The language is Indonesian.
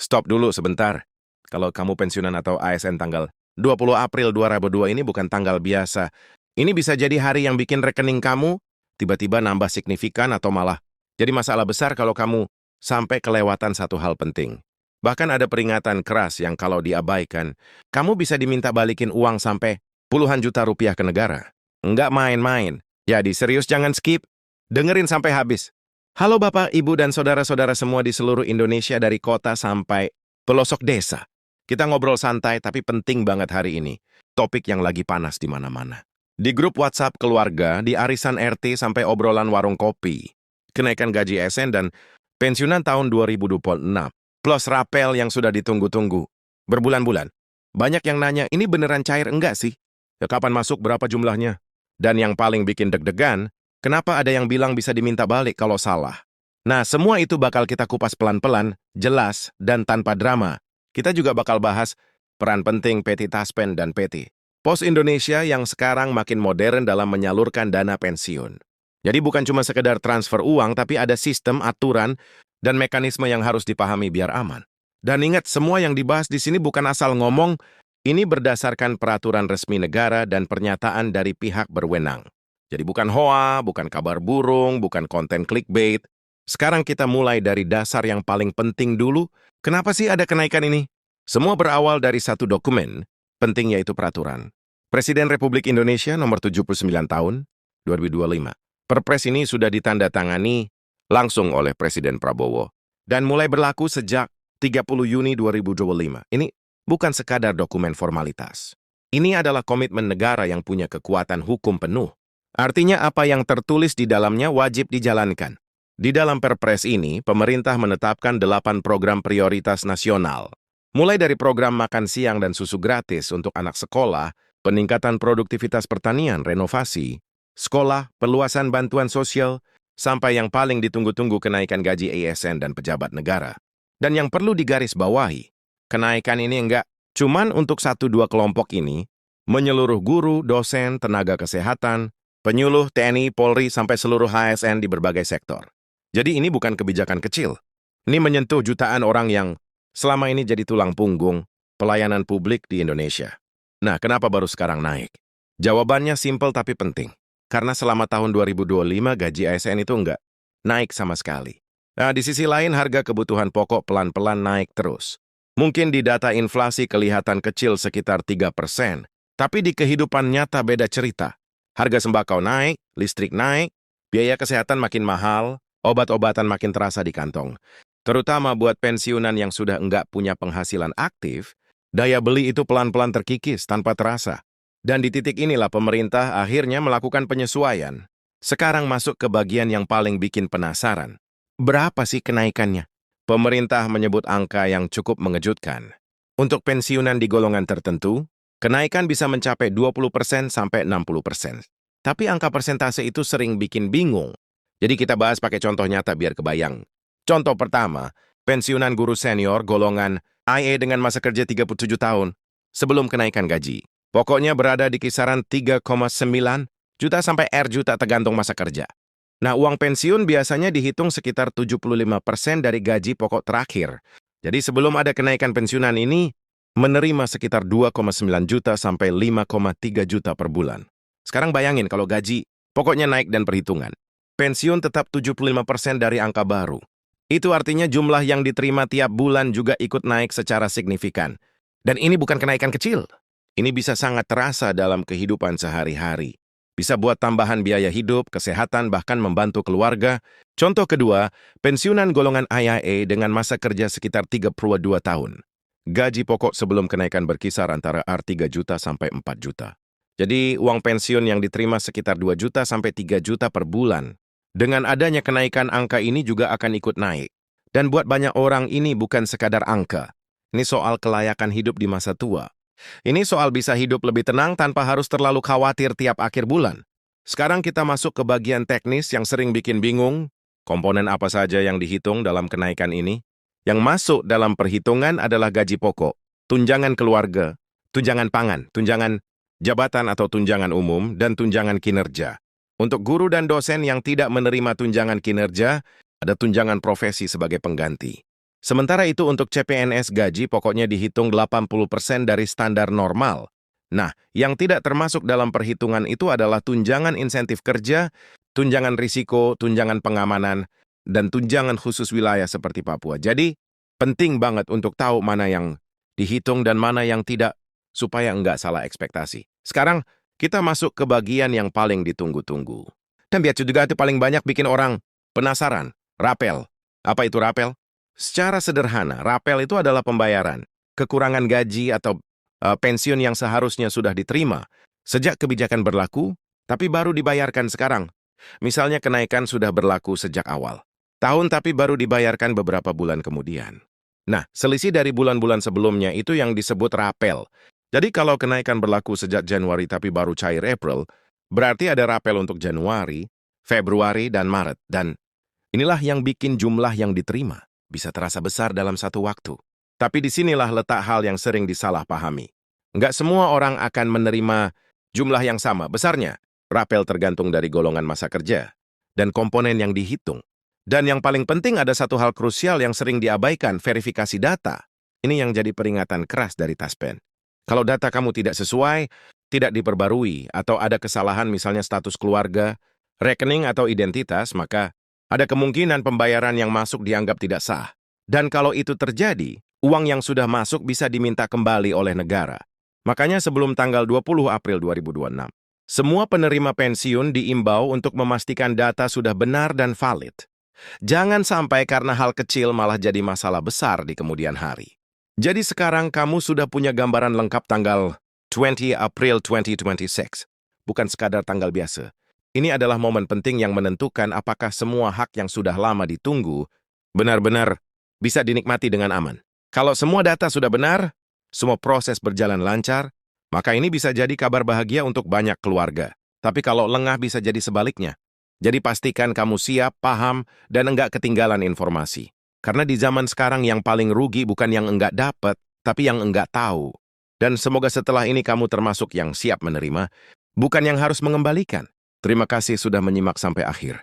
Stop dulu sebentar. Kalau kamu pensiunan atau ASN tanggal 20 April 2002 ini bukan tanggal biasa. Ini bisa jadi hari yang bikin rekening kamu tiba-tiba nambah signifikan atau malah jadi masalah besar kalau kamu sampai kelewatan satu hal penting. Bahkan ada peringatan keras yang kalau diabaikan, kamu bisa diminta balikin uang sampai puluhan juta rupiah ke negara. Enggak main-main. Jadi serius jangan skip. Dengerin sampai habis. Halo Bapak, Ibu, dan saudara-saudara semua di seluruh Indonesia dari kota sampai pelosok desa. Kita ngobrol santai tapi penting banget hari ini. Topik yang lagi panas di mana-mana. Di grup WhatsApp keluarga, di arisan RT sampai obrolan warung kopi. Kenaikan gaji ASN dan pensiunan tahun 2026. Plus rapel yang sudah ditunggu-tunggu. Berbulan-bulan. Banyak yang nanya, ini beneran cair enggak sih? Ya kapan masuk, berapa jumlahnya? Dan yang paling bikin deg-degan, kenapa ada yang bilang bisa diminta balik kalau salah? Nah, semua itu bakal kita kupas pelan-pelan, jelas, dan tanpa drama. Kita juga bakal bahas peran penting PT Taspen dan PT Pos Indonesia yang sekarang makin modern dalam menyalurkan dana pensiun. Jadi bukan cuma sekedar transfer uang, tapi ada sistem, aturan, dan mekanisme yang harus dipahami biar aman. Dan ingat, semua yang dibahas di sini bukan asal ngomong, ini berdasarkan peraturan resmi negara dan pernyataan dari pihak berwenang. Jadi bukan hoa, bukan kabar burung, bukan konten clickbait. Sekarang kita mulai dari dasar yang paling penting dulu. Kenapa sih ada kenaikan ini? Semua berawal dari satu dokumen, penting yaitu peraturan. Presiden Republik Indonesia nomor 79 tahun 2025. Perpres ini sudah ditandatangani langsung oleh Presiden Prabowo dan mulai berlaku sejak 30 Juni 2025. Ini bukan sekadar dokumen formalitas. Ini adalah komitmen negara yang punya kekuatan hukum penuh. Artinya apa yang tertulis di dalamnya wajib dijalankan. Di dalam Perpres ini, pemerintah menetapkan 8 program prioritas nasional. Mulai dari program makan siang dan susu gratis untuk anak sekolah, peningkatan produktivitas pertanian, renovasi, sekolah, perluasan bantuan sosial, sampai yang paling ditunggu-tunggu kenaikan gaji ASN dan pejabat negara. Dan yang perlu digarisbawahi, kenaikan ini enggak cuman untuk 1-2 kelompok ini, menyeluruh guru, dosen, tenaga kesehatan, penyuluh, TNI, Polri, sampai seluruh ASN di berbagai sektor. Jadi ini bukan kebijakan kecil. Ini menyentuh jutaan orang yang selama ini jadi tulang punggung pelayanan publik di Indonesia. Nah, kenapa baru sekarang naik? Jawabannya simpel tapi penting. Karena selama tahun 2025 gaji ASN itu enggak naik sama sekali. Nah, di sisi lain harga kebutuhan pokok pelan-pelan naik terus. Mungkin di data inflasi kelihatan kecil sekitar 3%, tapi di kehidupan nyata beda cerita. Harga sembako naik, listrik naik, biaya kesehatan makin mahal, obat-obatan makin terasa di kantong. Terutama buat pensiunan yang sudah enggak punya penghasilan aktif, daya beli itu pelan-pelan terkikis tanpa terasa. Dan di titik inilah pemerintah akhirnya melakukan penyesuaian. Sekarang masuk ke bagian yang paling bikin penasaran. Berapa sih kenaikannya? Pemerintah menyebut angka yang cukup mengejutkan. Untuk pensiunan di golongan tertentu, kenaikan bisa mencapai 20% sampai 60%. Tapi angka persentase itu sering bikin bingung. Jadi kita bahas pakai contoh nyata biar kebayang. Contoh pertama, pensiunan guru senior golongan IA dengan masa kerja 37 tahun sebelum kenaikan gaji. Pokoknya berada di kisaran 3,9 juta sampai R juta tergantung masa kerja. Nah, uang pensiun biasanya dihitung sekitar 75% dari gaji pokok terakhir. Jadi sebelum ada kenaikan pensiunan ini, menerima sekitar 2,9 juta sampai 5,3 juta per bulan. Sekarang bayangin kalau gaji pokoknya naik dan perhitungan. Pensiun tetap 75% dari angka baru. Itu artinya jumlah yang diterima tiap bulan juga ikut naik secara signifikan. Dan ini bukan kenaikan kecil. Ini bisa sangat terasa dalam kehidupan sehari-hari. Bisa buat tambahan biaya hidup, kesehatan, bahkan membantu keluarga. Contoh kedua, pensiunan golongan IA dengan masa kerja sekitar 32 tahun. Gaji pokok sebelum kenaikan berkisar antara R3 juta sampai 4 juta. Jadi uang pensiun yang diterima sekitar 2 juta sampai 3 juta per bulan. Dengan adanya kenaikan angka ini juga akan ikut naik. Dan buat banyak orang ini bukan sekadar angka. Ini soal kelayakan hidup di masa tua. Ini soal bisa hidup lebih tenang tanpa harus terlalu khawatir tiap akhir bulan. Sekarang kita masuk ke bagian teknis yang sering bikin bingung. Komponen apa saja yang dihitung dalam kenaikan ini? Yang masuk dalam perhitungan adalah gaji pokok, tunjangan keluarga, tunjangan pangan, tunjangan jabatan atau tunjangan umum, dan tunjangan kinerja. Untuk guru dan dosen yang tidak menerima tunjangan kinerja, ada tunjangan profesi sebagai pengganti. Sementara itu untuk CPNS gaji pokoknya dihitung 80% dari standar normal. Nah, yang tidak termasuk dalam perhitungan itu adalah tunjangan insentif kerja, tunjangan risiko, tunjangan pengamanan, dan tunjangan khusus wilayah seperti Papua. Jadi, penting banget untuk tahu mana yang dihitung dan mana yang tidak, supaya enggak salah ekspektasi. Sekarang, kita masuk ke bagian yang paling ditunggu-tunggu. Dan biasa juga itu paling banyak bikin orang penasaran. Rapel. Apa itu rapel? Secara sederhana, rapel itu adalah pembayaran kekurangan gaji atau pensiun yang seharusnya sudah diterima sejak kebijakan berlaku, tapi baru dibayarkan sekarang. Misalnya kenaikan sudah berlaku sejak awal tahun, tapi baru dibayarkan beberapa bulan kemudian. Nah, selisih dari bulan-bulan sebelumnya itu yang disebut rapel. Jadi kalau kenaikan berlaku sejak Januari tapi baru cair April, berarti ada rapel untuk Januari, Februari, dan Maret. Dan inilah yang bikin jumlah yang diterima bisa terasa besar dalam satu waktu. Tapi disinilah letak hal yang sering disalahpahami. Nggak semua orang akan menerima jumlah yang sama besarnya. Rapel tergantung dari golongan masa kerja dan komponen yang dihitung. Dan yang paling penting ada satu hal krusial yang sering diabaikan, verifikasi data. Ini yang jadi peringatan keras dari Taspen. Kalau data kamu tidak sesuai, tidak diperbarui, atau ada kesalahan misalnya status keluarga, rekening atau identitas, maka ada kemungkinan pembayaran yang masuk dianggap tidak sah. Dan kalau itu terjadi, uang yang sudah masuk bisa diminta kembali oleh negara. Makanya sebelum tanggal 20 April 2026, semua penerima pensiun diimbau untuk memastikan data sudah benar dan valid. Jangan sampai karena hal kecil malah jadi masalah besar di kemudian hari. Jadi sekarang kamu sudah punya gambaran lengkap tanggal 20 April 2026. Bukan sekadar tanggal biasa. Ini adalah momen penting yang menentukan apakah semua hak yang sudah lama ditunggu benar-benar bisa dinikmati dengan aman. Kalau semua data sudah benar, semua proses berjalan lancar, maka ini bisa jadi kabar bahagia untuk banyak keluarga. Tapi kalau lengah bisa jadi sebaliknya. Jadi pastikan kamu siap, paham, dan enggak ketinggalan informasi. Karena di zaman sekarang yang paling rugi bukan yang enggak dapat, tapi yang enggak tahu. Dan semoga setelah ini kamu termasuk yang siap menerima, bukan yang harus mengembalikan. Terima kasih sudah menyimak sampai akhir.